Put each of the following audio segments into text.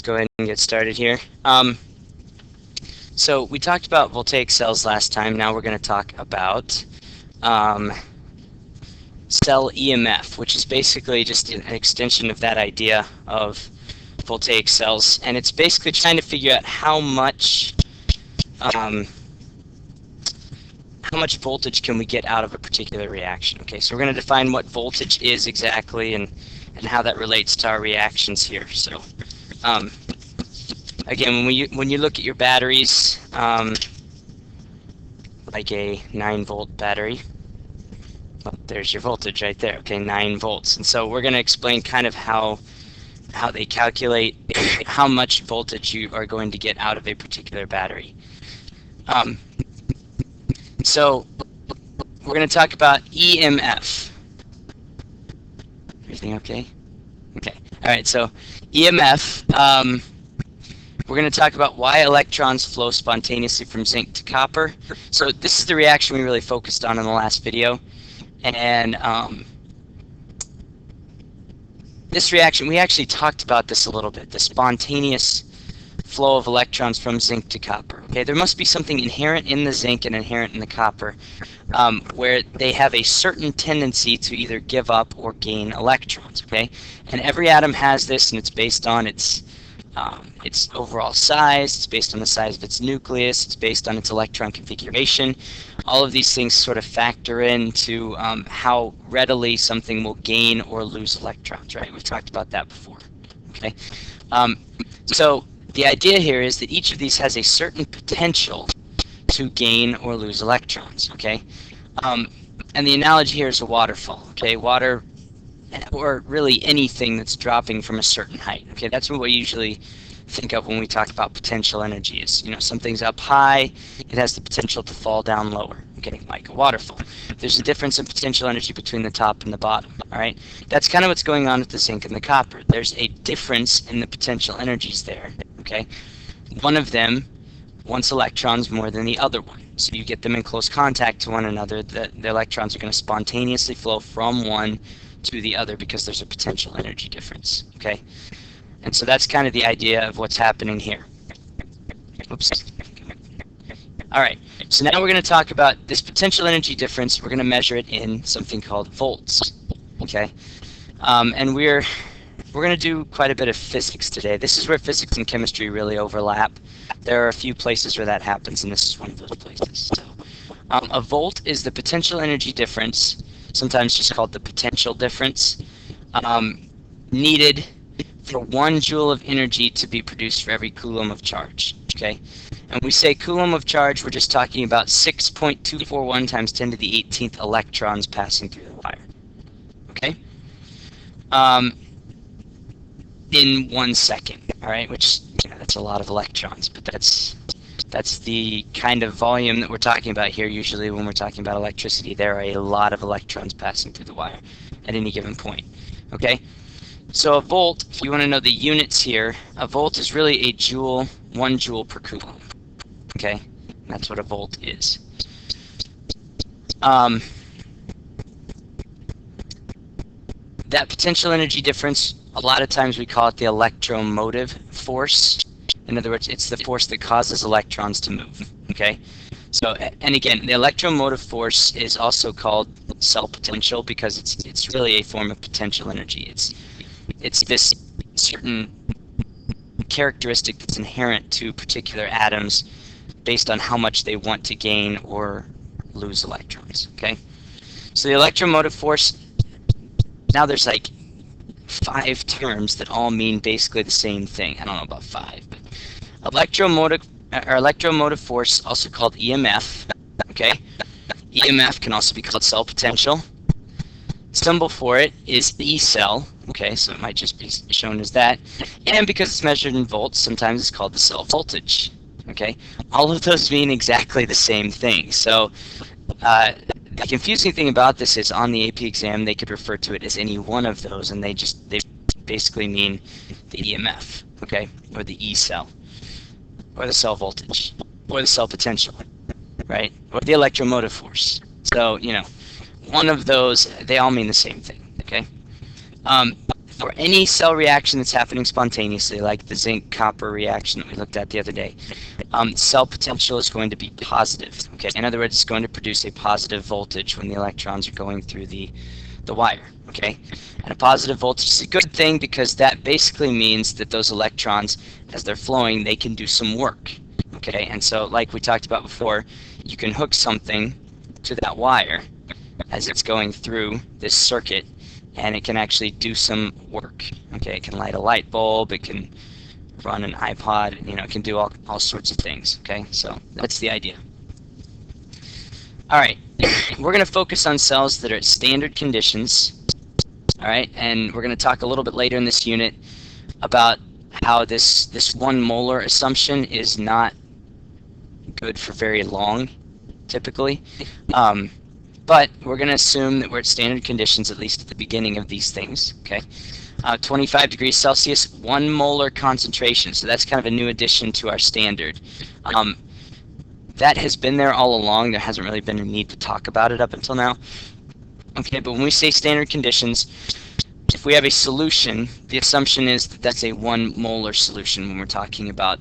Go ahead and get started here. So we talked about voltaic cells last time. Now we're going to talk about cell EMF, which is basically just an extension of that idea of voltaic cells, and it's basically trying to figure out how much voltage can we get out of a particular reaction. Okay, so we're going to define what voltage is exactly and how that relates to our reactions here. So again, when you look at your batteries, like a 9-volt battery, well, there's your voltage right there. Okay, 9 volts. And so we're going to explain kind of how they calculate how much voltage you are going to get out of a particular battery. So we're going to talk about EMF. Everything okay? Okay. All right. So EMF. We're going to talk about why electrons flow spontaneously from zinc to copper. So this is the reaction we really focused on in the last video. And this reaction, we actually talked about this a little bit, the spontaneous flow of electrons from zinc to copper. Okay, there must be something inherent in the zinc and inherent in the copper where they have a certain tendency to either give up or gain electrons. Okay, and every atom has this, and it's based on its overall size, it's based on the size of its nucleus, it's based on its electron configuration. All of these things sort of factor into how readily something will gain or lose electrons, right? We've talked about that before, okay? So the idea here is that each of these has a certain potential to gain or lose electrons, okay? And the analogy here is a waterfall, okay? Water, or really anything that's dropping from a certain height. Okay, that's what we usually think of when we talk about potential energy. Is, you know, something's up high, it has the potential to fall down lower. Okay, like a waterfall. There's a difference in potential energy between the top and the bottom. All right, that's kind of what's going on with the zinc and the copper. There's a difference in the potential energies there. Okay, one of them wants electrons more than the other one. So you get them in close contact to one another, the electrons are going to spontaneously flow from one to the other because there's a potential energy difference, okay? And so that's kind of the idea of what's happening here. Oops. All right, so now we're going to talk about this potential energy difference. We're going to measure it in something called volts, okay? And we're going to do quite a bit of physics today. This is where physics and chemistry really overlap. There are a few places where that happens, and this is one of those places. So, a volt is the potential energy difference, sometimes just called the potential difference, needed for 1 joule of energy to be produced for every coulomb of charge. Okay, and we say coulomb of charge, we're just talking about 6.241 times 10 to the 18th electrons passing through the wire. Okay, in 1 second. All right, which, you know, that's a lot of electrons, but that's the kind of volume that we're talking about here. Usually when we're talking about electricity, there are a lot of electrons passing through the wire at any given point. Okay, so a volt, if you want to know the units here, a volt is really a joule, 1 joule per coulomb. Okay, that's what a volt is. That potential energy difference, a lot of times we call it the electromotive force. In other words, it's the force that causes electrons to move, okay? So, and again, the electromotive force is also called cell potential because it's really a form of potential energy. It's this certain characteristic that's inherent to particular atoms based on how much they want to gain or lose electrons, okay? So the electromotive force, now there's like 5 terms that all mean basically the same thing. I don't know about 5, but electromotive force, also called EMF, okay? EMF can also be called cell potential. Symbol for it is E cell, okay, so it might just be shown as that. And because it's measured in volts, sometimes it's called the cell voltage, okay? All of those mean exactly the same thing. So the confusing thing about this is on the AP exam, they could refer to it as any one of those, and they basically mean the EMF, okay, or the E cell, or the cell voltage, or the cell potential, right, or the electromotive force. So, you know, one of those, they all mean the same thing, okay? or any cell reaction that's happening spontaneously, like the zinc-copper reaction that we looked at the other day, cell potential is going to be positive. Okay, in other words, it's going to produce a positive voltage when the electrons are going through the wire. Okay, and a positive voltage is a good thing because that basically means that those electrons, as they're flowing, they can do some work. Okay, and so like we talked about before, you can hook something to that wire as it's going through this circuit, and it can actually do some work. Okay, it can light a light bulb, it can run an iPod, you know, it can do all sorts of things. Okay, so that's the idea. Alright, we're going to focus on cells that are at standard conditions. Alright, and we're going to talk a little bit later in this unit about how this 1 molar assumption is not good for very long, typically. But we're going to assume that we're at standard conditions, at least at the beginning of these things. Okay, 25 degrees Celsius, 1 molar concentration. So that's kind of a new addition to our standard. That has been there all along. There hasn't really been a need to talk about it up until now. Okay, but when we say standard conditions, if we have a solution, the assumption is that that's a 1 molar solution when we're talking about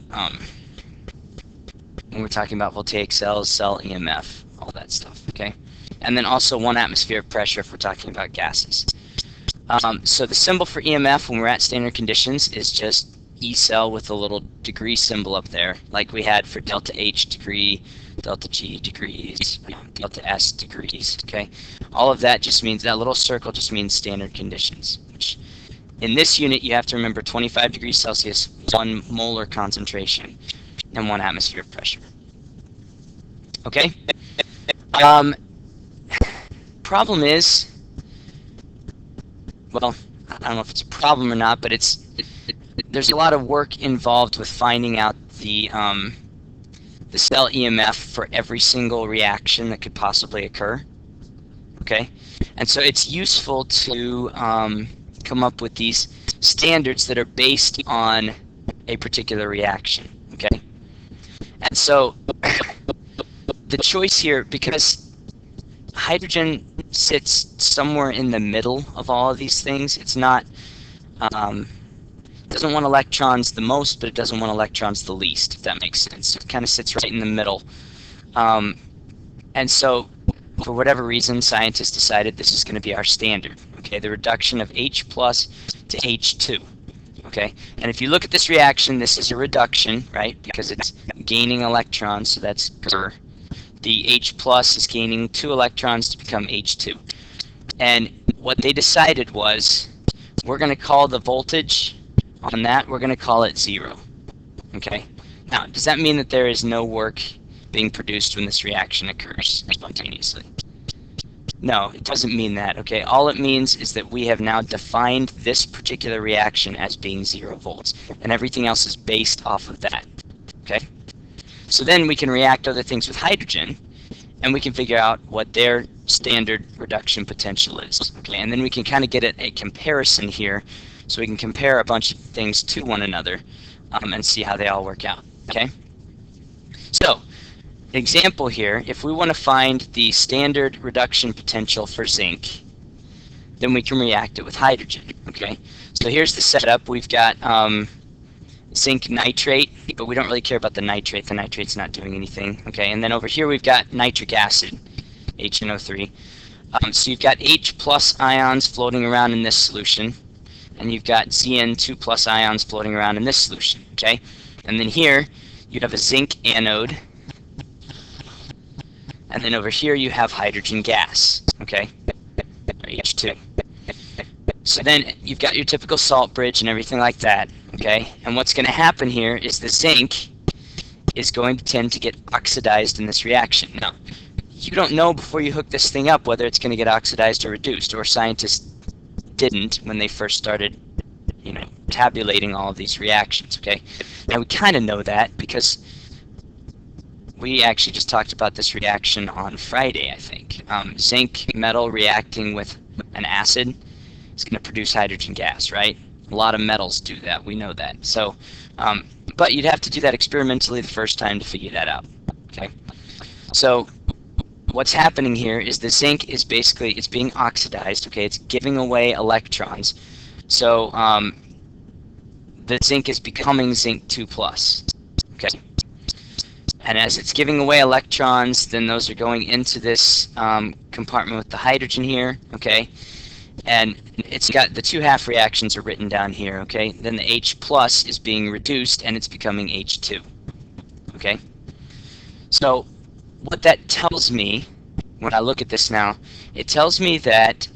voltaic cells, cell EMF, all that stuff. Okay, and then also 1 atmosphere of pressure if we're talking about gases. So the symbol for EMF when we're at standard conditions is just E cell with a little degree symbol up there, like we had for delta H degree, delta G degrees, delta S degrees. Okay, all of that just means, that little circle just means standard conditions. Which in this unit you have to remember 25 degrees Celsius, 1 molar concentration, and 1 atmosphere of pressure. Okay. Problem is, well, I don't know if it's a problem or not, but there's a lot of work involved with finding out the cell EMF for every single reaction that could possibly occur. Okay, and so it's useful to come up with these standards that are based on a particular reaction. Okay, and so the choice here, because hydrogen sits somewhere in the middle of all of these things, it's not doesn't want electrons the most, but it doesn't want electrons the least, if that makes sense. So it kind of sits right in the middle. And so, for whatever reason, scientists decided this is going to be our standard. Okay, the reduction of H plus to H2. Okay, and if you look at this reaction, this is a reduction, right? Because it's gaining electrons, so that's per. The H plus is gaining 2 electrons to become H2. And what they decided was, we're going to call the voltage on that, we're going to call it 0. Okay? Now, does that mean that there is no work being produced when this reaction occurs spontaneously? No, it doesn't mean that. Okay? All it means is that we have now defined this particular reaction as being 0 volts, and everything else is based off of that. Okay? So then we can react other things with hydrogen, and we can figure out what their standard reduction potential is. Okay? And then we can kind of get a comparison here, so we can compare a bunch of things to one another and see how they all work out. Okay? So, example here, if we want to find the standard reduction potential for zinc, then we can react it with hydrogen. Okay? So here's the setup. We've got zinc nitrate, but we don't really care about the nitrate. The nitrate's not doing anything. Okay? And then over here we've got nitric acid, HNO3. So you've got H plus ions floating around in this solution, and you've got Zn2 plus ions floating around in this solution. Okay? And then here you have a zinc anode, and then over here you have hydrogen gas. Okay? Or H2. So then you've got your typical salt bridge and everything like that. Okay? And what's going to happen here is the zinc is going to tend to get oxidized in this reaction. Now, you don't know before you hook this thing up whether it's going to get oxidized or reduced, or scientists didn't when they first started, tabulating all of these reactions. Okay? Now we kind of know that because we actually just talked about this reaction on Friday, I think. Zinc metal reacting with an acid is going to produce hydrogen gas, right? A lot of metals do that. We know that. So, but you'd have to do that experimentally the first time to figure that out. Okay? So what's happening here is the zinc is basically, it's being oxidized. Okay? It's giving away electrons So the zinc is becoming zinc 2 plus. Okay. And as it's giving away electrons, then those are going into this compartment with the hydrogen here. Okay. And it's got the two half reactions are written down here. Okay. Then the H plus is being reduced and it's becoming H2. Okay. So what that tells me, when I look at this now, it tells me that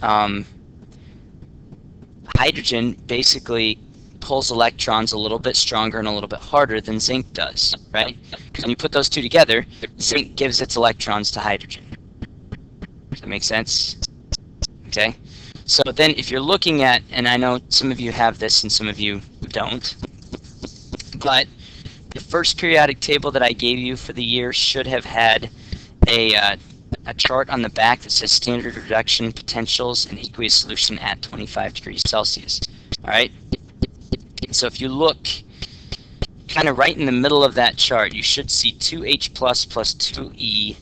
hydrogen basically pulls electrons a little bit stronger and a little bit harder than zinc does, right? Because when you put those two together, zinc gives its electrons to hydrogen. Does that make sense? Okay. So then if you're looking at, and I know some of you have this and some of you don't, but the first periodic table that I gave you for the year should have had a chart on the back that says standard reduction potentials in aqueous solution at 25 degrees Celsius. All right. So if you look kind of right in the middle of that chart, you should see 2H plus 2E,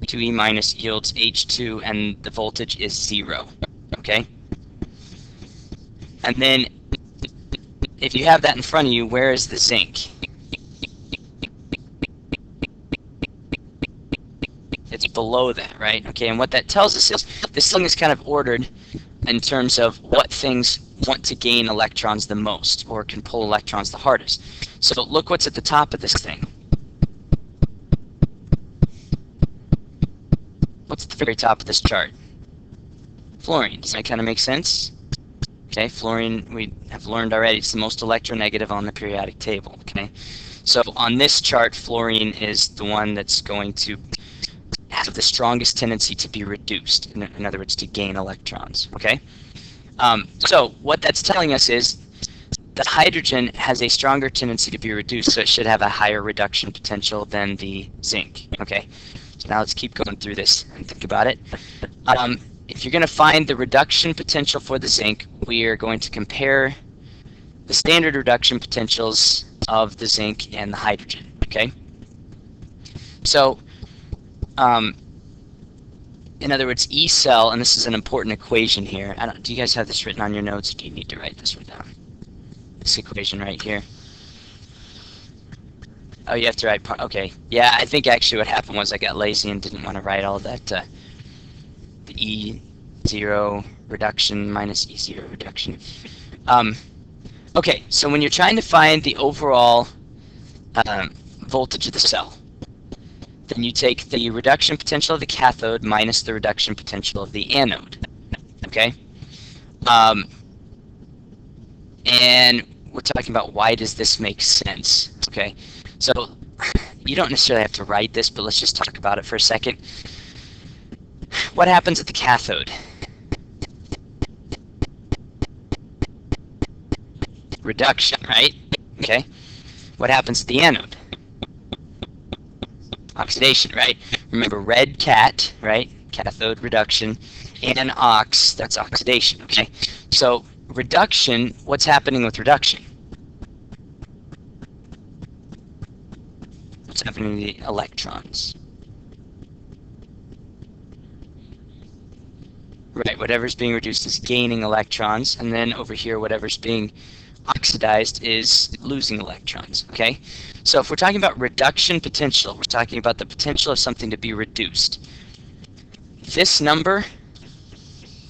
2E minus yields H2, and the voltage is 0. Okay. And then if you have that in front of you, where is the zinc? It's below that, right? Okay, and what that tells us is this thing is kind of ordered in terms of what things want to gain electrons the most or can pull electrons the hardest. So look what's at the top of this thing. What's at the very top of this chart? Fluorine. Does that kind of make sense? Okay, fluorine, we have learned already, it's the most electronegative on the periodic table. Okay, so on this chart, fluorine is the one that's going to have the strongest tendency to be reduced, in other words, to gain electrons. Okay, so what that's telling us is the hydrogen has a stronger tendency to be reduced, so it should have a higher reduction potential than the zinc. Okay, so now let's keep going through this and think about it. If you're going to find the reduction potential for the zinc, we are going to compare the standard reduction potentials of the zinc and the hydrogen. Okay, so in other words, E cell, and this is an important equation here. Do you guys have this written on your notes, or do you need to write this one down? This equation right here. Oh, you have to write part. Okay, yeah, I think actually what happened was I got lazy and didn't want to write all that. The E0 reduction minus E0 reduction. Okay, so when you're trying to find the overall voltage of the cell, then you take the reduction potential of the cathode minus the reduction potential of the anode. Okay? And we're talking about why does this make sense. Okay? So you don't necessarily have to write this, but let's just talk about it for a second. What happens at the cathode? Reduction, right? Okay. What happens at the anode? Oxidation, right? Remember, red cat, right? Cathode reduction, and ox, that's oxidation, okay? So reduction, what's happening with reduction? What's happening to the electrons? Right, whatever's being reduced is gaining electrons, and then over here, whatever's being oxidized is losing electrons, okay? So if we're talking about reduction potential, we're talking about the potential of something to be reduced. This number,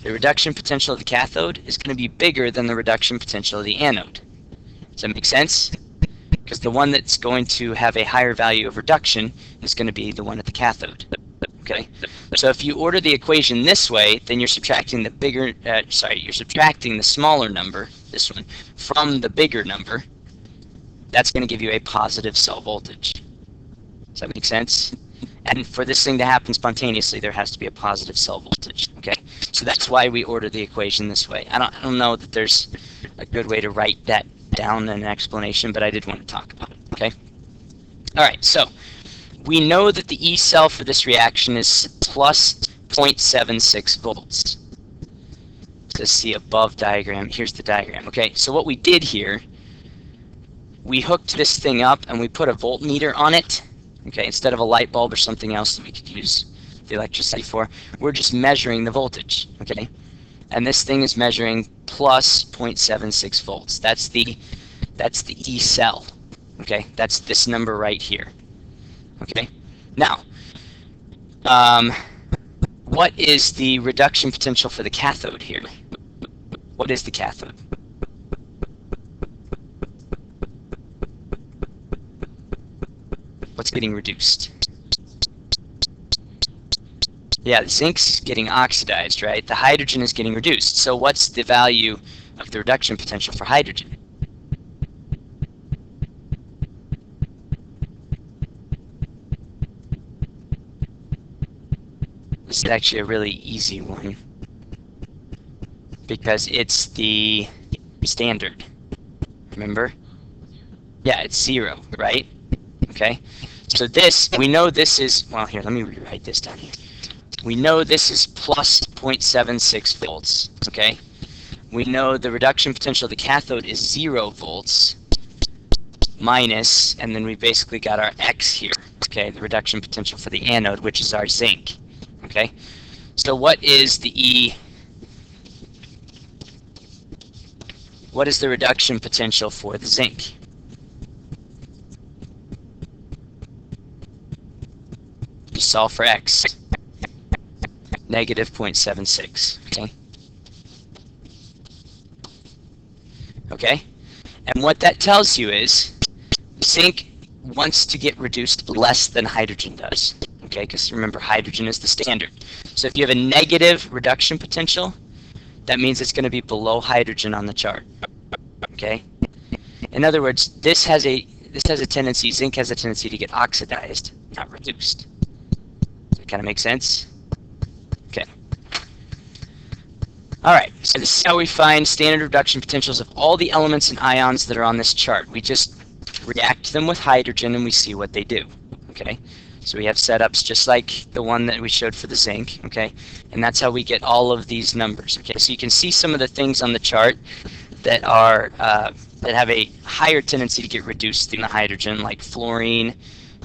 the reduction potential of the cathode, is going to be bigger than the reduction potential of the anode. Does that make sense? Because the one that's going to have a higher value of reduction is going to be the one at the cathode. Okay, so if you order the equation this way, then you're subtracting the bigger, you're subtracting the smaller number, this one, from the bigger number. That's going to give you a positive cell voltage. Does that make sense? And for this thing to happen spontaneously, there has to be a positive cell voltage. Okay, so that's why we order the equation this way. I don't know that there's a good way to write that down in an explanation, but I did want to talk about it. Okay. All right, so we know that the E cell for this reaction is plus 0.76 volts. Let's see above diagram. Here's the diagram. Okay, so what we did here, we hooked this thing up and we put a voltmeter on it. Okay, instead of a light bulb or something else that we could use the electricity for, we're just measuring the voltage. Okay, and this thing is measuring plus 0.76 volts. That's the E cell. Okay, that's this number right here. Okay, now, what is the reduction potential for the cathode here? What is the cathode? What's getting reduced? Yeah, the zinc's getting oxidized, right? The hydrogen is getting reduced. So what's the value of the reduction potential for hydrogen? This is actually a really easy one, because it's the standard. Remember? Yeah, it's 0, right? Okay. So this, we know this is, well, here, let me rewrite this down here. We know this is plus 0.76 volts, okay? We know the reduction potential of the cathode is 0 volts minus, and then we basically got our X here, okay? The reduction potential for the anode, which is our zinc, okay? So what is the E? What is the reduction potential for the zinc? You solve for X. Negative 0.76, okay? Okay? And what that tells you is zinc wants to get reduced less than hydrogen does, okay? Because remember, hydrogen is the standard. So if you have a negative reduction potential, that means it's going to be below hydrogen on the chart, okay? In other words, this has a tendency, zinc has a tendency to get oxidized, not reduced. Does that kind of make sense? Okay. Alright, so this is how we find standard reduction potentials of all the elements and ions that are on this chart. We just react them with hydrogen and we see what they do. Okay? So we have setups just like the one that we showed for the zinc, okay? And that's how we get all of these numbers. Okay, so you can see some of the things on the chart that are that have a higher tendency to get reduced than the hydrogen, like fluorine,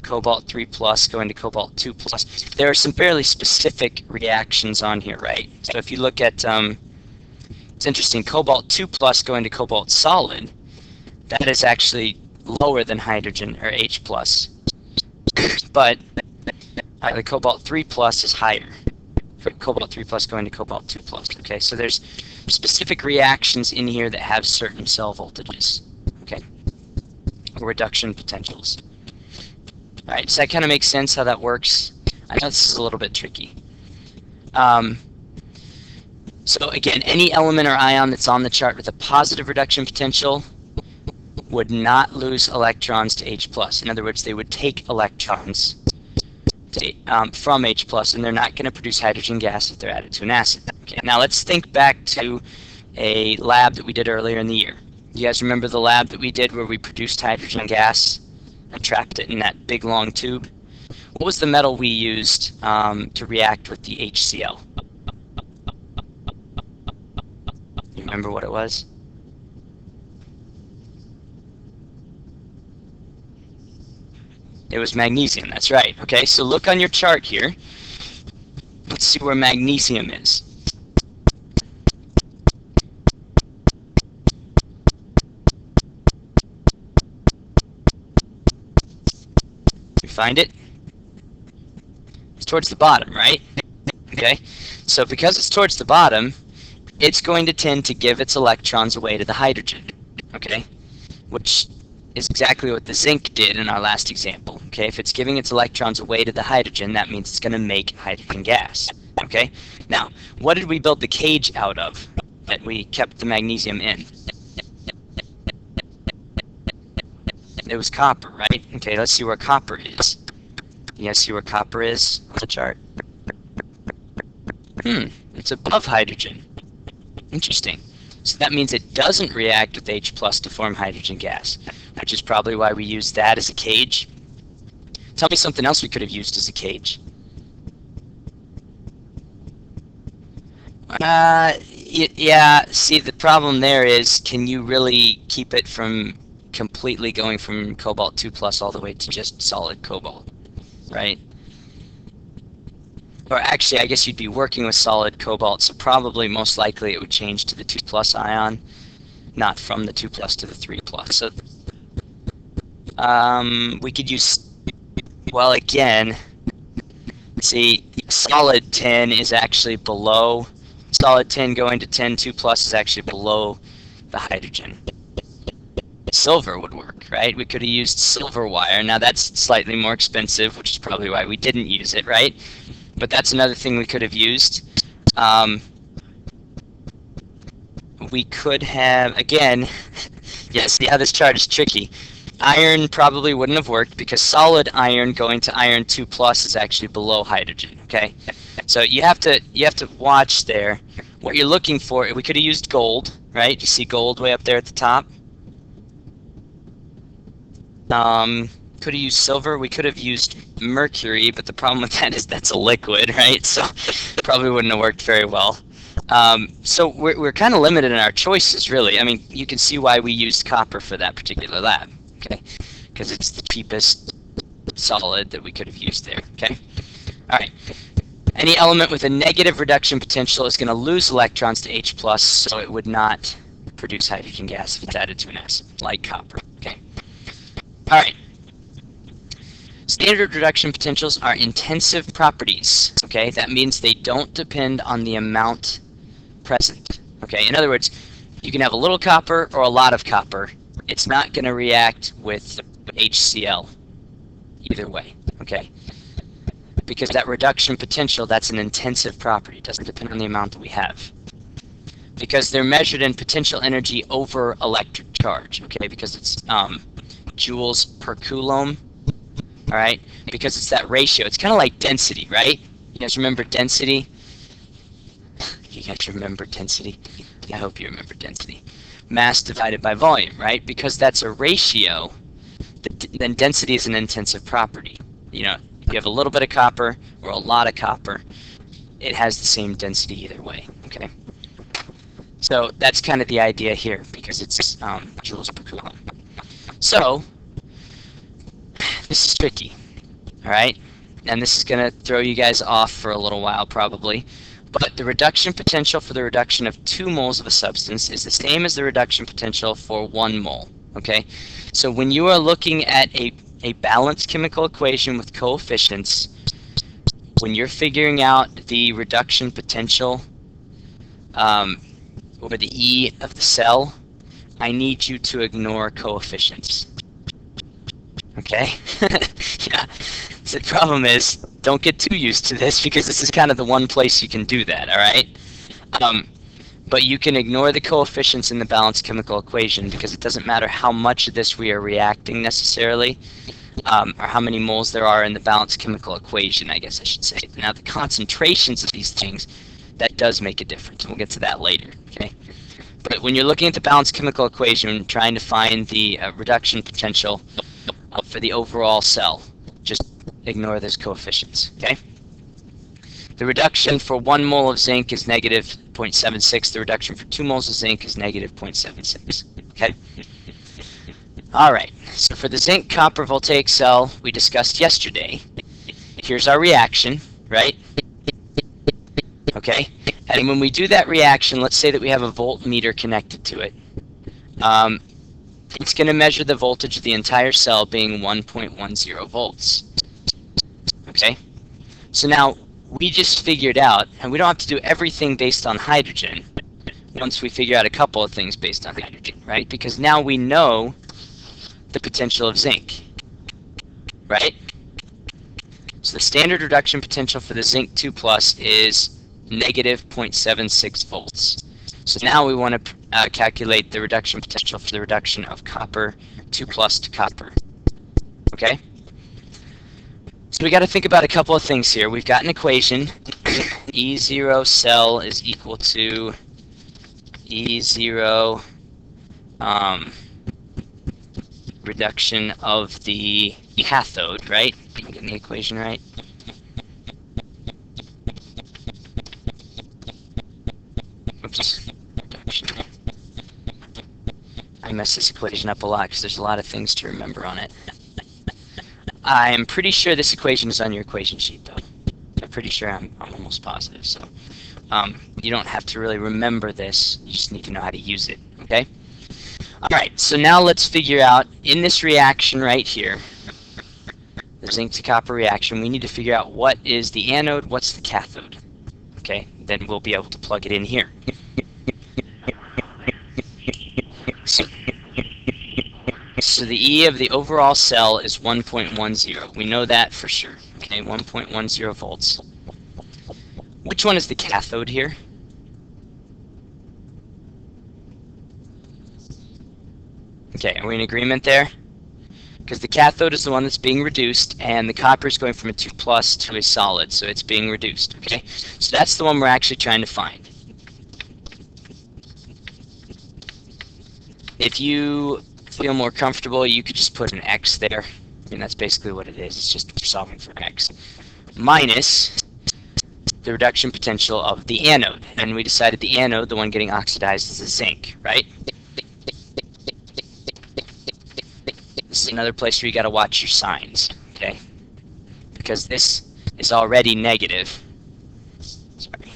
cobalt 3 plus going to cobalt 2 plus. There are some fairly specific reactions on here, right? So if you look at, it's interesting, cobalt 2 plus going to cobalt solid, that is actually lower than hydrogen, or H plus. But the cobalt 3 plus is higher. For cobalt 3 plus going to cobalt 2 plus. Okay, so there's specific reactions in here that have certain cell voltages. Okay, or reduction potentials. Alright, does that kind of make sense how that works? I know this is a little bit tricky. So again, any element or ion that's on the chart with a positive reduction potential would not lose electrons to H+. In other words, they would take electrons from H+, and they're not going to produce hydrogen gas if they're added to an acid. Okay, now let's think back to a lab that we did earlier in the year. You guys remember the lab that we did where we produced hydrogen gas and trapped it in that big long tube? What was the metal we used to react with the HCl? You remember what it was? It was magnesium, that's right. Okay, so look on your chart here. Let's see where magnesium is. You find it? It's towards the bottom, right? Okay, so because it's towards the bottom, it's going to tend to give its electrons away to the hydrogen, okay? Which is exactly what the zinc did in our last example, okay? If it's giving its electrons away to the hydrogen, that means it's going to make hydrogen gas, okay? Now, what did we build the cage out of that we kept the magnesium in? It was copper, right? Okay, let's see where copper is. You guys see where copper is on the chart? It's above hydrogen. Interesting. So that means it doesn't react with H+ to form hydrogen gas, which is probably why we use that as a cage. Tell me something else we could have used as a cage. Yeah, see, the problem there is, can you really keep it from completely going from cobalt 2 plus all the way to just solid cobalt, right? or actually I guess you'd be working with solid cobalt, so probably most likely it would change to the 2 plus ion, not from the 2 plus to the 3 plus. So we could use, well, again, see, solid 10 is actually below, solid 10 going to 10, 2 plus is actually below the hydrogen. Silver would work, right? We could have used silver wire. Now that's slightly more expensive, which is probably why we didn't use it, right? But that's another thing we could have used. We could have, again, yeah, see how this chart is tricky. Iron probably wouldn't have worked because solid iron going to iron 2 plus is actually below hydrogen, okay? So you have to watch there. What you're looking for, we could have used gold, right? You see gold way up there at the top? Could have used silver. We could have used mercury, but the problem with that is that's a liquid, right? So probably wouldn't have worked very well. So we're kind of limited in our choices, really. I mean, you can see why we used copper for that particular lab, okay? Because it's the cheapest solid that we could have used there, okay? All right. Any element with a negative reduction potential is going to lose electrons to H+, so it would not produce hydrogen gas if it's added to an acid, like copper, okay? All right. Standard reduction potentials are intensive properties, okay? That means they don't depend on the amount present, okay? In other words, you can have a little copper or a lot of copper. It's not going to react with HCl either way, okay? Because that reduction potential, that's an intensive property. It doesn't depend on the amount that we have. Because they're measured in potential energy over electric charge, okay? Because it's joules per coulomb, all right? Because it's that ratio. It's kind of like density, right? You guys remember density? You guys remember density? I hope you remember density. Mass divided by volume, right? Because that's a ratio, then density is an intensive property. You know, if you have a little bit of copper or a lot of copper, it has the same density either way, okay? So that's kind of the idea here, because it's joules per coulomb. So, this is tricky, all right? And this is going to throw you guys off for a little while, probably. But the reduction potential for the reduction of 2 moles of a substance is the same as the reduction potential for 1 mole, okay? So when you are looking at a balanced chemical equation with coefficients, when you're figuring out the reduction potential over the E of the cell, I need you to ignore coefficients. Okay? Yeah. So the problem is, don't get too used to this because this is kind of the one place you can do that, all right? But you can ignore the coefficients in the balanced chemical equation because it doesn't matter how much of this we are reacting necessarily, or how many moles there are in the balanced chemical equation, I guess I should say. Now, the concentrations of these things, that does make a difference. We'll get to that later, okay? But when you're looking at the balanced chemical equation, trying to find the reduction potential for the overall cell, just ignore those coefficients, okay? The reduction for 1 mole of zinc is negative 0.76. The reduction for 2 moles of zinc is negative 0.76, okay? All right, so for the zinc copper voltaic cell we discussed yesterday, here's our reaction, right? Okay, and when we do that reaction, let's say that we have a voltmeter connected to it. It's going to measure the voltage of the entire cell being 1.10 volts. Okay, so now we just figured out, and we don't have to do everything based on hydrogen once we figure out a couple of things based on hydrogen, right? Because now we know the potential of zinc, right? So the standard reduction potential for the zinc 2 plus is negative 0.76 volts. So now we want to calculate the reduction potential for the reduction of copper 2 plus to copper. Okay? So we got to think about a couple of things here. We've got an equation. E0 cell is equal to E0 reduction of the cathode, right? Am I getting the equation right? Oops. Reduction. I mess this equation up a lot because there's a lot of things to remember on it. I'm pretty sure this equation is on your equation sheet, though. I'm pretty sure I'm almost positive. So you don't have to really remember this. You just need to know how to use it, okay? All right, so now let's figure out, in this reaction right here, the zinc to copper reaction, we need to figure out what is the anode, what's the cathode, okay? Then we'll be able to plug it in here. So the E of the overall cell is 1.10. We know that for sure, okay? 1.10 volts. Which one is the cathode here? Okay, are we in agreement there? Because the cathode is the one that's being reduced, and the copper is going from a 2+ to a solid, so it's being reduced, okay? So that's the one we're actually trying to find. If you feel more comfortable, you could just put an X there, and that's basically what it is. It's just we're solving for X. Minus the reduction potential of the anode, and we decided the anode, the one getting oxidized, is the zinc, right? This is another place where you got to watch your signs, okay? Because this is already negative. Sorry.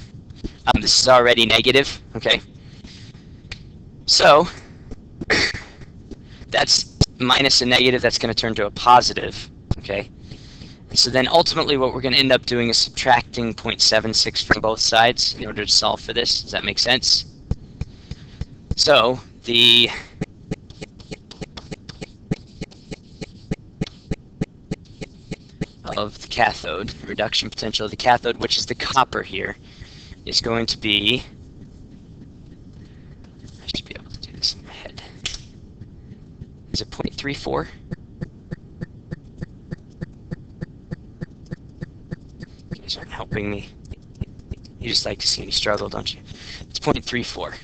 This is already negative, okay? So that's minus a negative, that's going to turn to a positive, okay? And so then ultimately what we're going to end up doing is subtracting 0.76 from both sides in order to solve for this. Does that make sense? So the of the cathode, reduction potential of the cathode, which is the copper here, is going to be, I should be able to do this in my head. Is it 0.34? You guys aren't helping me. You just like to see me struggle, don't you? It's 0.34.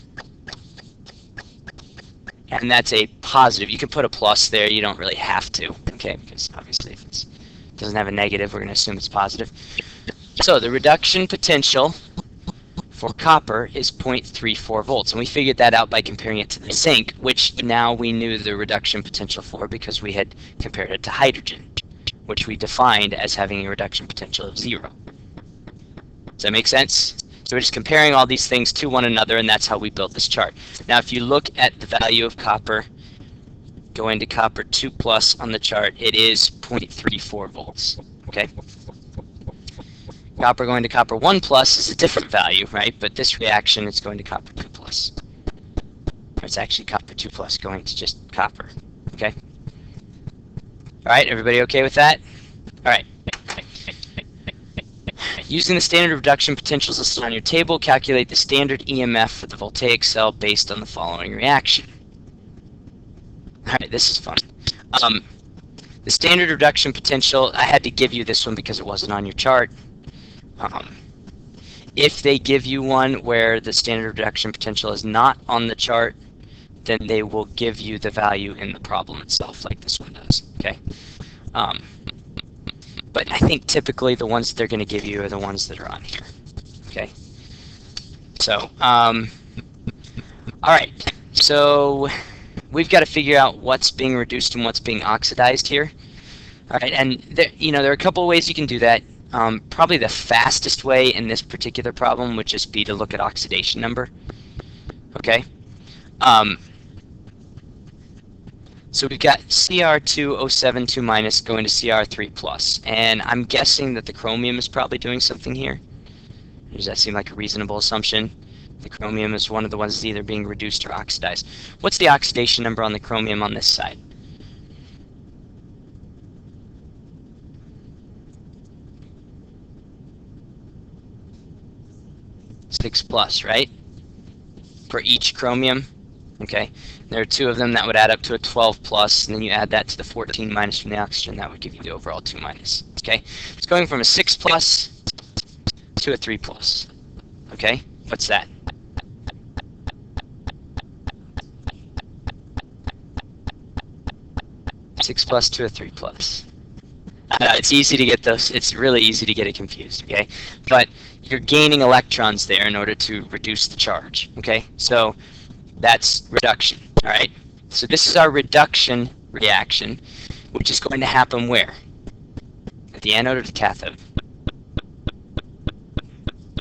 And that's a positive. You can put a plus there, you don't really have to, okay? Because obviously if it doesn't have a negative, we're going to assume it's positive. So the reduction potential for copper is 0.34 volts, and we figured that out by comparing it to the zinc, which now we knew the reduction potential for because we had compared it to hydrogen, which we defined as having a reduction potential of 0. Does that make sense? So we're just comparing all these things to one another, and that's how we built this chart. Now if you look at the value of copper going to copper 2+ on the chart, it is 0.34 volts, okay? Copper going to copper 1+ is a different value, right? But this reaction is going to copper 2+. Or it's actually copper 2+ going to just copper, okay? All right, everybody okay with that? All right. Using the standard reduction potentials listed on your table, calculate the standard EMF for the voltaic cell based on the following reaction. All right, this is fun. The standard reduction potential, I had to give you this one because it wasn't on your chart. If they give you one where the standard reduction potential is not on the chart, then they will give you the value in the problem itself, like this one does, okay? But I think typically the ones that they're going to give you are the ones that are on here, okay? So, all right, so we've got to figure out what's being reduced and what's being oxidized here. All right, and there, there are a couple of ways you can do that. Probably the fastest way in this particular problem would just be to look at oxidation number. Okay. So we've got Cr2O72- going to Cr3+, and I'm guessing that the chromium is probably doing something here. Does that seem like a reasonable assumption? The chromium is one of the ones that's either being reduced or oxidized. What's the oxidation number on the chromium on this side? 6+, right? For each chromium. Okay, there are 2 of them, that would add up to a 12+, and then you add that to the 14- from the oxygen, that would give you the overall 2-. Okay, it's going from a 6+ to a 3+. Okay, what's that? Six plus to a 3+. It's easy to get those. It's really easy to get it confused. Okay, but you're gaining electrons there in order to reduce the charge. Okay, so that's reduction. All right. So this is our reduction reaction, which is going to happen where? At the anode or the cathode?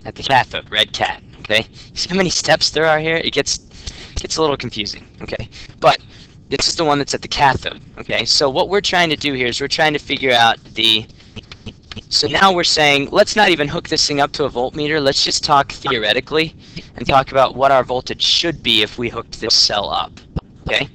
at the cathode, red cat, okay? See how many steps there are here? It gets a little confusing, okay? But this is the one that's at the cathode, okay? So what we're trying to do here is we're trying to figure out so now we're saying, let's not even hook this thing up to a voltmeter. Let's just talk theoretically and talk about what our voltage should be if we hooked this cell up, okay?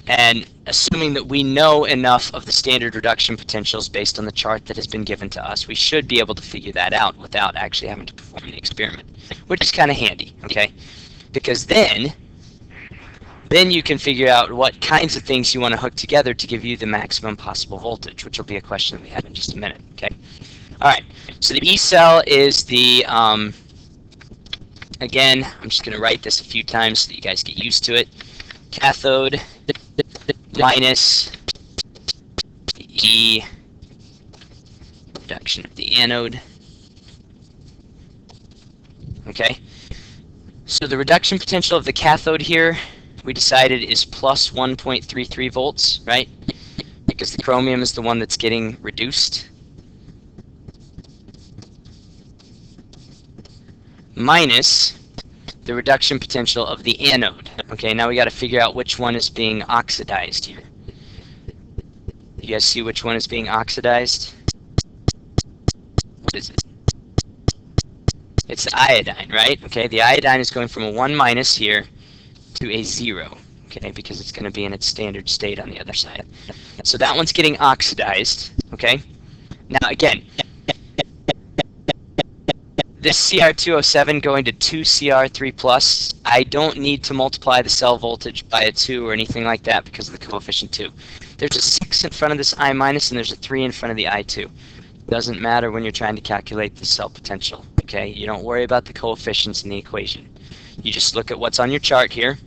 And assuming that we know enough of the standard reduction potentials based on the chart that has been given to us, we should be able to figure that out without actually having to perform the experiment, which is kind of handy, okay? Because then you can figure out what kinds of things you want to hook together to give you the maximum possible voltage, which will be a question that we have in just a minute, okay? All right, so the E cell is the, again, I'm just going to write this a few times so that you guys get used to it. Cathode minus the E reduction of the anode. Okay, so the reduction potential of the cathode here, we decided, is plus 1.33 volts, right? Because the chromium is the one that's getting reduced. Minus the reduction potential of the anode. Okay, now we got to figure out which one is being oxidized here. You guys see which one is being oxidized? What is it? It's the iodine, right? Okay, the iodine is going from a 1 minus here to a 0, okay, because it's going to be in its standard state on the other side. So that one's getting oxidized, okay? Now again, this Cr207 going to 2Cr3+, I don't need to multiply the cell voltage by a 2 or anything like that because of the coefficient 2. There's a 6 in front of this I minus and there's a 3 in front of the I2. Doesn't matter when you're trying to calculate the cell potential, okay? You don't worry about the coefficients in the equation. You just look at what's on your chart here,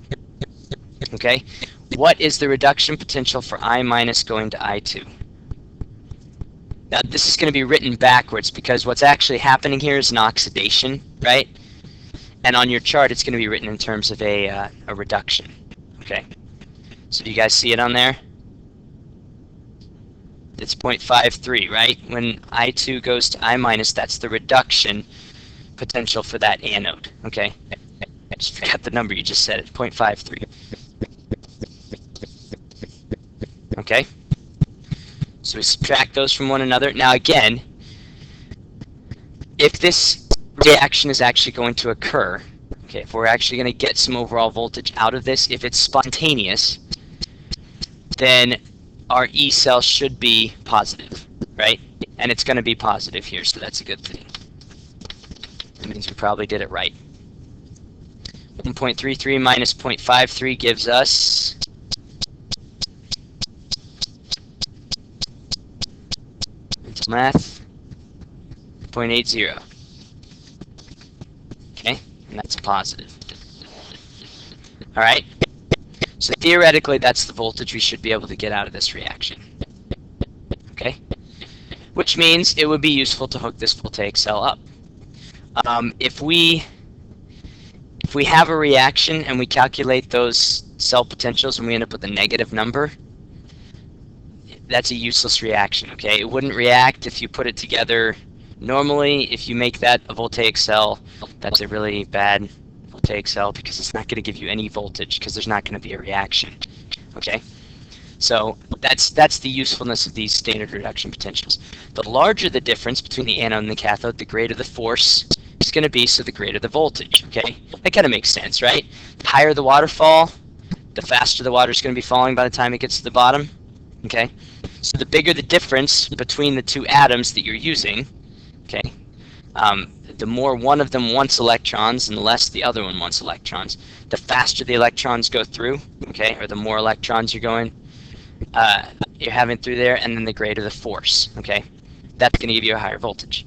okay? What is the reduction potential for I minus going to I2? Now, this is going to be written backwards because what's actually happening here is an oxidation, right? And on your chart, it's going to be written in terms of a reduction, okay? So do you guys see it on there? It's 0.53, right? When I2 goes to I minus, that's the reduction potential for that anode, okay? I just forgot the number you just said, it's 0.53. Okay? So we subtract those from one another. Now again, if this reaction is actually going to occur, okay, if we're actually going to get some overall voltage out of this, if it's spontaneous, then our E cell should be positive, right? And it's going to be positive here, so that's a good thing. That means we probably did it right. 1.33 minus 0.53 gives us math 0.80. Okay, and that's positive. All right. So theoretically, that's the voltage we should be able to get out of this reaction. Okay, which means it would be useful to hook this voltaic cell up. If we have a reaction and we calculate those cell potentials and we end up with a negative number, that's a useless reaction, okay? It wouldn't react if you put it together normally. If you make that a voltaic cell, that's a really bad voltaic cell because it's not going to give you any voltage because there's not going to be a reaction, okay? So that's the usefulness of these standard reduction potentials. The larger the difference between the anode and the cathode, the greater the force is going to be, so the greater the voltage, okay? That kind of makes sense, right? The higher the waterfall, the faster the water is going to be falling by the time it gets to the bottom, okay? So the bigger the difference between the two atoms that you're using, okay, the more one of them wants electrons and the less the other one wants electrons. The faster the electrons go through, okay, or the more electrons you're having through there, and then the greater the force, okay? That's going to give you a higher voltage.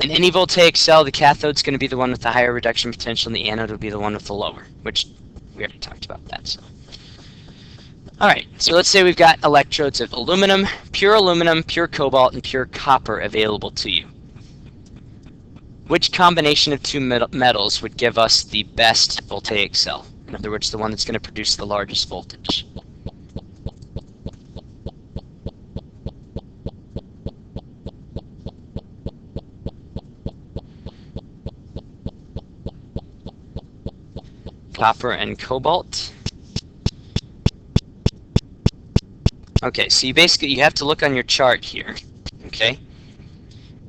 In any voltaic cell, the cathode's going to be the one with the higher reduction potential, and the anode will be the one with the lower, which we already talked about that, so. Alright, so let's say we've got electrodes of aluminum, pure cobalt, and pure copper available to you. Which combination of two metals would give us the best voltaic cell? In other words, the one that's going to produce the largest voltage. copper and cobalt. Okay, so you have to look on your chart here, okay?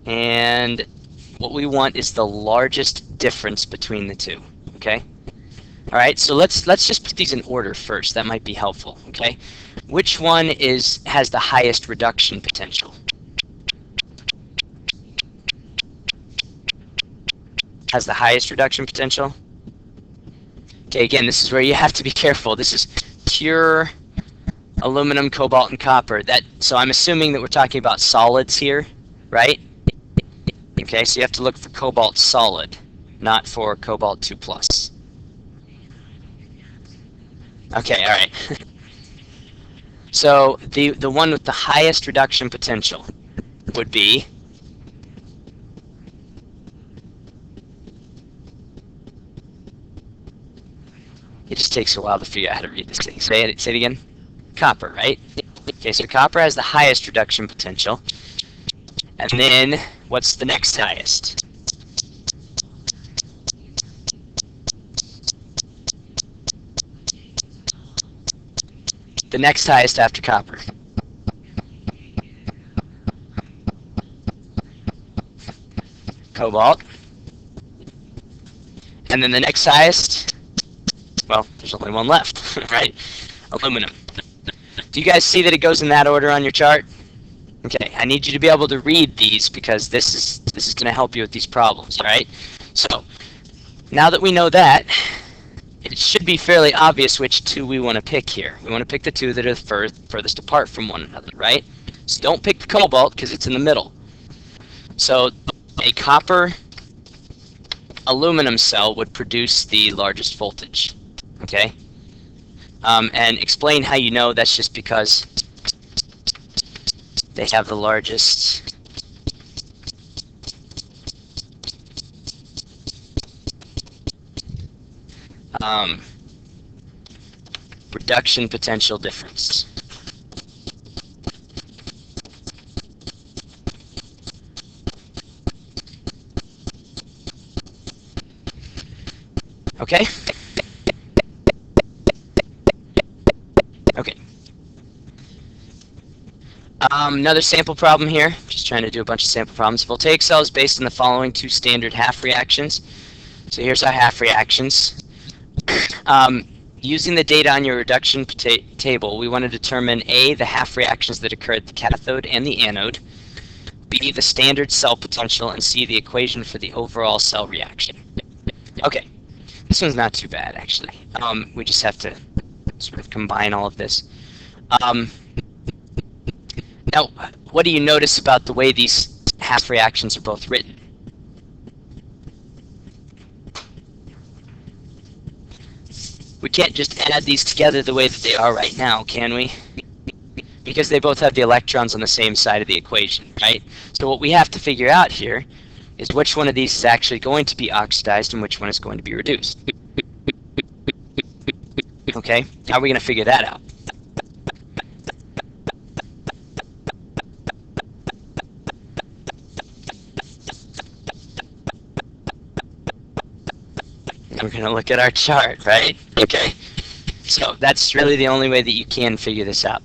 And what we want is the largest difference between the two, okay? All right, so let's just put these in order first. That might be helpful, okay? Which one has the highest reduction potential? Has the highest reduction potential? Okay, again, this is where you have to be careful. This is pure aluminum, cobalt, and copper. So I'm assuming that we're talking about solids here, right? Okay, so you have to look for cobalt solid, not for cobalt 2+. Okay, all right. So the one with the highest reduction potential would be it just takes a while to figure out how to read this thing. Say it again. Copper, right? Okay, so copper has the highest reduction potential. And then, what's the next highest? The next highest after copper. Cobalt. And then the next highest, well, there's only one left, right? Aluminum. Do you guys see that it goes in that order on your chart? Okay, I need you to be able to read these because this is going to help you with these problems, all right? So, now that we know that, it should be fairly obvious which two we want to pick here. We want to pick the two that are furthest apart from one another, right? So don't pick the cobalt because it's in the middle. So a copper aluminum cell would produce the largest voltage, okay? And explain how you know that's just because they have the largest reduction potential difference. Okay? Okay. Another sample problem here. Just trying to do a bunch of sample problems. Voltaic cell is based on the following two standard half reactions. So here's our half reactions. Using the data on your reduction table, we want to determine A, the half reactions that occur at the cathode and the anode, B, the standard cell potential, and C, the equation for the overall cell reaction. Okay, this one's not too bad, actually. We just have to sort of combine all of this. Now, what do you notice about the way these half reactions are both written? We can't just add these together the way that they are right now, can we? Because they both have the electrons on the same side of the equation, right? So what we have to figure out here is which one of these is actually going to be oxidized and which one is going to be reduced. Okay, how are we going to figure that out? We're going to look at our chart, right? Okay. So that's really the only way that you can figure this out.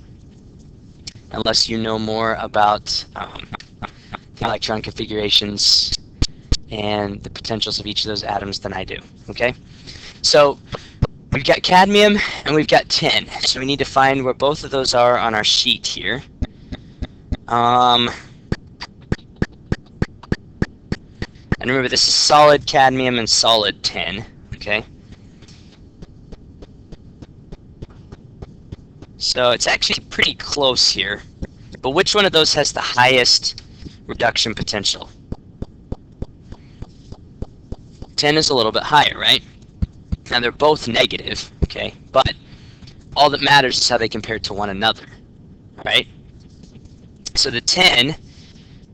Unless you know more about the electron configurations and the potentials of each of those atoms than I do. Okay? So we've got cadmium and we've got tin. So we need to find where both of those are on our sheet here. And remember, this is solid cadmium and solid tin. Okay. So it's actually pretty close here. But which one of those has the highest reduction potential? Tin is a little bit higher, right? Now they're both negative, okay? But all that matters is how they compare to one another, right? So the tin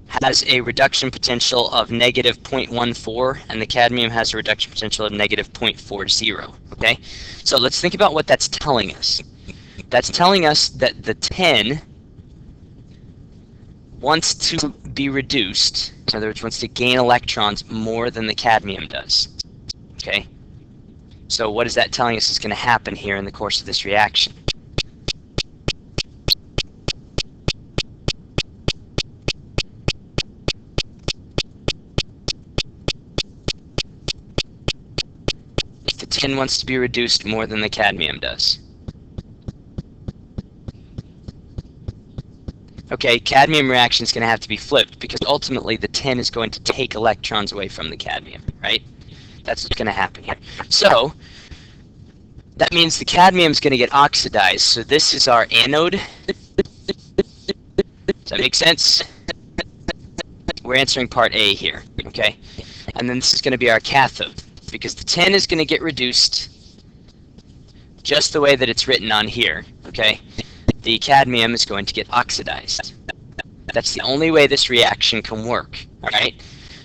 has a reduction potential of negative 0.14, and the cadmium has a reduction potential of negative 0.40, okay? So let's think about what that's telling us. That's telling us that the tin wants to be reduced, in other words, wants to gain electrons more than the cadmium does, okay? So what is that telling us is going to happen here in the course of this reaction? If the tin wants to be reduced more than the cadmium does. Okay, cadmium reaction is going to have to be flipped because ultimately the tin is going to take electrons away from the cadmium, right? That's what's going to happen here. So that means the cadmium is going to get oxidized. So this is our anode. Does that make sense? We're answering part A here, okay? And then this is going to be our cathode because the tin is going to get reduced just the way that it's written on here, okay? The cadmium is going to get oxidized. That's the only way this reaction can work, all right?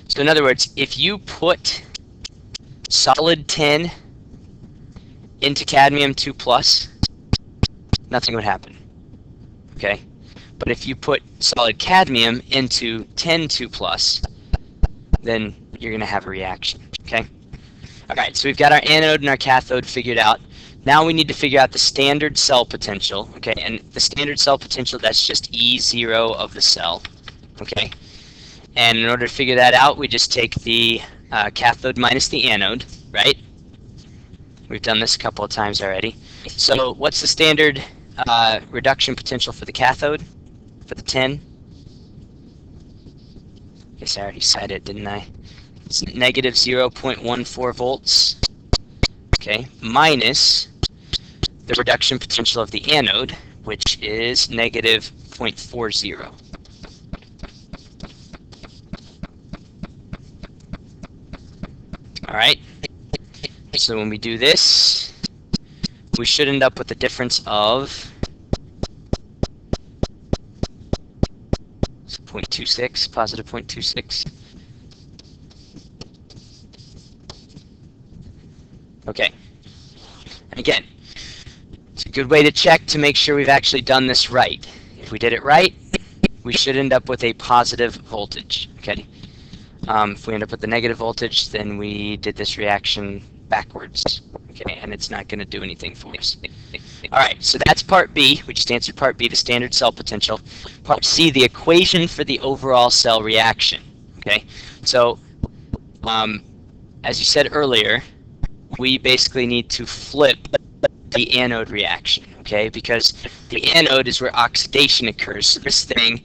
So in other words, if you put solid tin into cadmium 2+, nothing would happen, okay? But if you put solid cadmium into tin 2+, then you're going to have a reaction, okay? All right, so we've got our anode and our cathode figured out. Now we need to figure out the standard cell potential, okay? And the standard cell potential, that's just E0 of the cell, okay? And in order to figure that out, we just take the cathode minus the anode, right? We've done this a couple of times already. So what's the standard reduction potential for the cathode, for the tin? I guess I already said it, didn't I? It's negative 0.14 volts, okay, minus the reduction potential of the anode, which is negative 0.40. All right, so when we do this, we should end up with a difference of 0.26, positive 0.26. Okay, and again, it's a good way to check to make sure we've actually done this right. If we did it right, we should end up with a positive voltage, okay? If we end up with the negative voltage, then we did this reaction backwards, okay? And it's not going to do anything for us. All right, so that's part B. We just answered part B, the standard cell potential. Part C, the equation for the overall cell reaction, okay? So, as you said earlier, we basically need to flip the anode reaction, okay? Because the anode is where oxidation occurs. So this thing,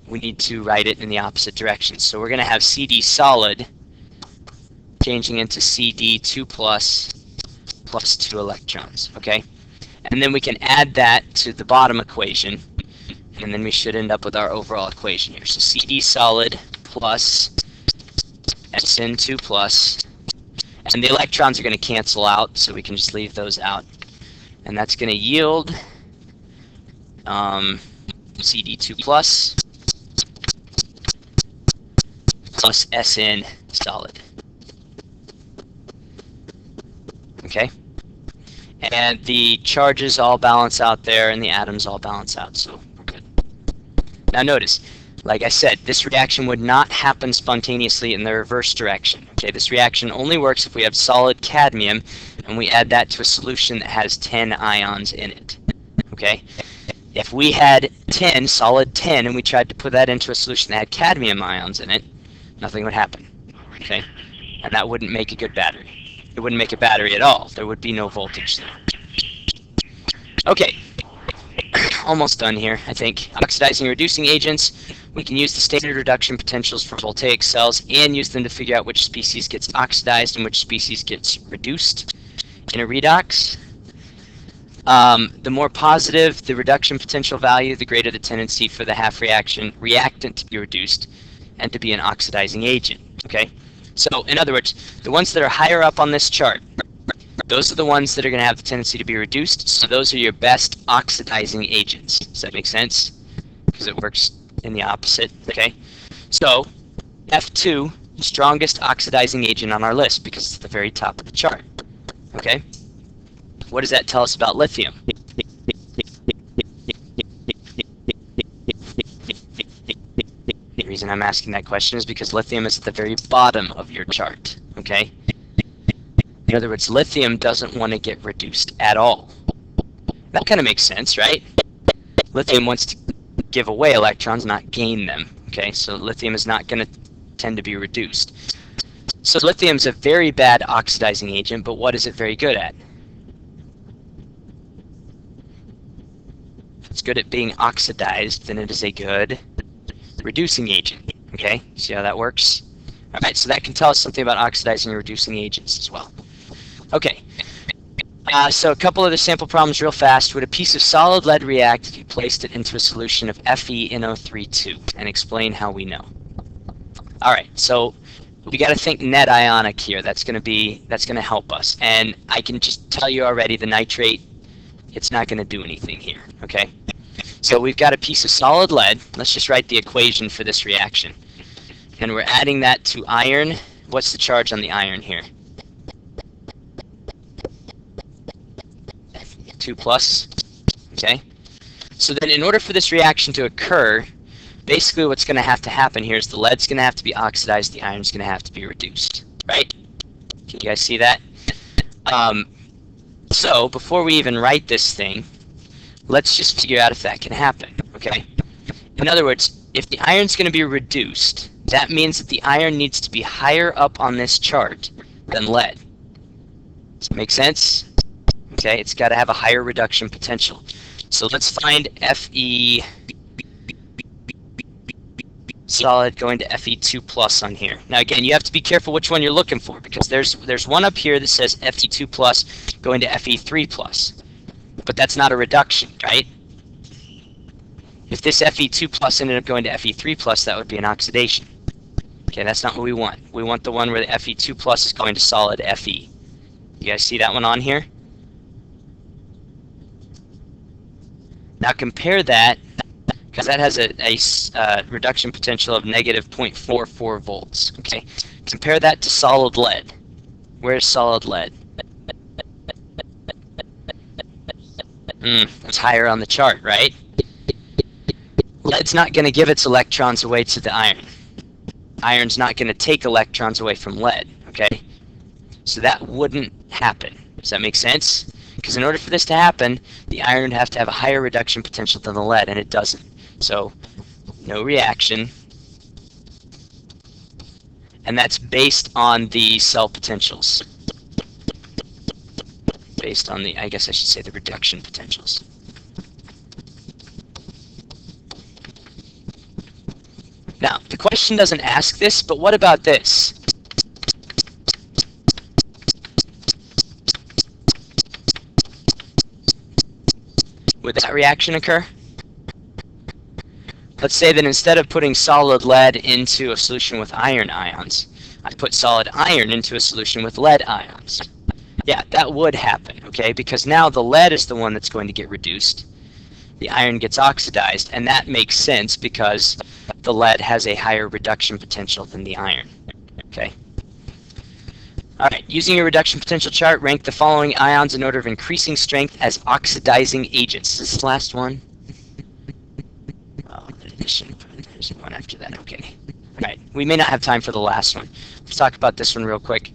we need to write it in the opposite direction. So we're going to have CD solid changing into CD2+ plus 2 electrons, okay? And then we can add that to the bottom equation, and then we should end up with our overall equation here. So CD solid plus SN2+, and the electrons are going to cancel out, so we can just leave those out. And that's going to yield CD2+ plus SN solid. Okay? And the charges all balance out there, and the atoms all balance out, so we're good. Now notice, like I said, this reaction would not happen spontaneously in the reverse direction. Okay, this reaction only works if we have solid cadmium and we add that to a solution that has 10 ions in it. Okay? If we had solid tin, and we tried to put that into a solution that had cadmium ions in it, nothing would happen. Okay? And that wouldn't make a good battery. It wouldn't make a battery at all. There would be no voltage there. Okay. Almost done here, I think. Oxidizing and reducing agents. We can use the standard reduction potentials for voltaic cells and use them to figure out which species gets oxidized and which species gets reduced in a redox. The more positive the reduction potential value, the greater the tendency for the half reactant to be reduced and to be an oxidizing agent. Okay? So, in other words, the ones that are higher up on this chart, those are the ones that are going to have the tendency to be reduced, so those are your best oxidizing agents. Does that make sense? Because it works in the opposite, okay? So, F2, strongest oxidizing agent on our list, because it's at the very top of the chart, okay? What does that tell us about lithium? The reason I'm asking that question is because lithium is at the very bottom of your chart, okay? In other words, lithium doesn't want to get reduced at all. That kind of makes sense, right? Lithium wants to give away electrons, not gain them. Okay, so lithium is not going to tend to be reduced. So lithium is a very bad oxidizing agent, but what is it very good at? If it's good at being oxidized, then it is a good reducing agent. Okay, see how that works? All right, so that can tell us something about oxidizing and reducing agents as well. Okay, so a couple of the sample problems real fast. Would a piece of solid lead react if you placed it into a solution of FeNO32? And explain how we know. All right, so we got to think net ionic here. That's going to help us. And I can just tell you already, the nitrate, it's not going to do anything here. Okay, so we've got a piece of solid lead. Let's just write the equation for this reaction, and we're adding that to iron. What's the charge on the iron here? 2+. Okay, so then in order for this reaction to occur, basically what's going to happen here is the lead's going to have to be oxidized, the iron's going to have to be reduced, right? Can you guys see that? So before we even write this thing, let's just figure out if that can happen, okay? In other words, if the iron's going to be reduced, that means that the iron needs to be higher up on this chart than lead. Does that make sense? Okay, it's got to have a higher reduction potential. So let's find Fe solid going to Fe2+ on here. Now again, you have to be careful which one you're looking for, because there's one up here that says Fe2+ going to Fe3+. But that's not a reduction, right? If this Fe2+ ended up going to Fe3+, that would be an oxidation. Okay, that's not what we want. We want the one where the Fe2+ is going to solid Fe. You guys see that one on here? Now compare that, because that has a reduction potential of negative 0.44 volts. Okay, compare that to solid lead. Where's solid lead? It's higher on the chart, right? Lead's not going to give its electrons away to the iron. Iron's not going to take electrons away from lead, okay? So that wouldn't happen. Does that make sense? Because in order for this to happen, the iron would have to have a higher reduction potential than the lead, and it doesn't. So, no reaction. And that's based on the cell potentials. Based on the, I guess I should say, the reduction potentials. Now, the question doesn't ask this, but what about this? Would that reaction occur? Let's say that instead of putting solid lead into a solution with iron ions, I put solid iron into a solution with lead ions. Yeah, that would happen, okay? Because now the lead is the one that's going to get reduced. The iron gets oxidized, and that makes sense because the lead has a higher reduction potential than the iron, okay? Alright, using your reduction potential chart, rank the following ions in order of increasing strength as oxidizing agents. Is this the last one? Oh, there's one after that, okay. Alright, we may not have time for the last one. Let's talk about this one real quick.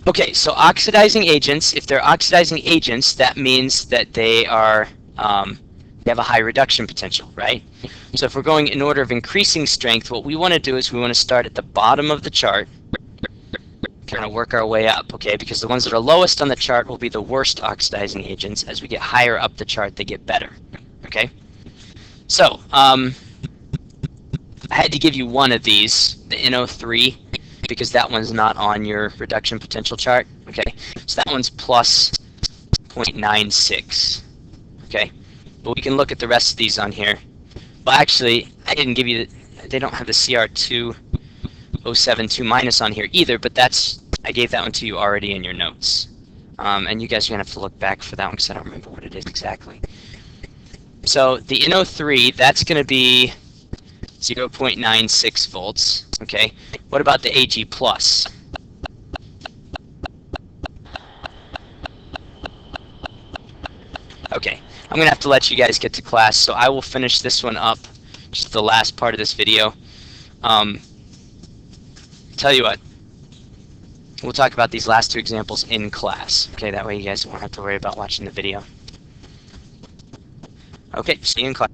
Okay, so oxidizing agents, if they're oxidizing agents, that means that they are, they have a high reduction potential, right? So if we're going in order of increasing strength, what we want to do is we want to start at the bottom of the chart, kind of work our way up, okay? Because the ones that are lowest on the chart will be the worst oxidizing agents. As we get higher up the chart, they get better, okay? So, I had to give you one of these, the NO3, because that one's not on your reduction potential chart, okay? So that one's plus 0.96, okay? But we can look at the rest of these on here. Well, actually, I didn't give you, they don't have the CR2072 minus on here either, but I gave that one to you already in your notes. And you guys are going to have to look back for that one because I don't remember what it is exactly. So the NO3, that's going to be 0.96 volts, okay? What about the Ag+? Okay, I'm going to have to let you guys get to class, so I will finish this one up, just the last part of this video. Tell you what, We'll talk about these last two examples in class. Okay, that way you guys won't have to worry about watching the video. Okay, see you in class.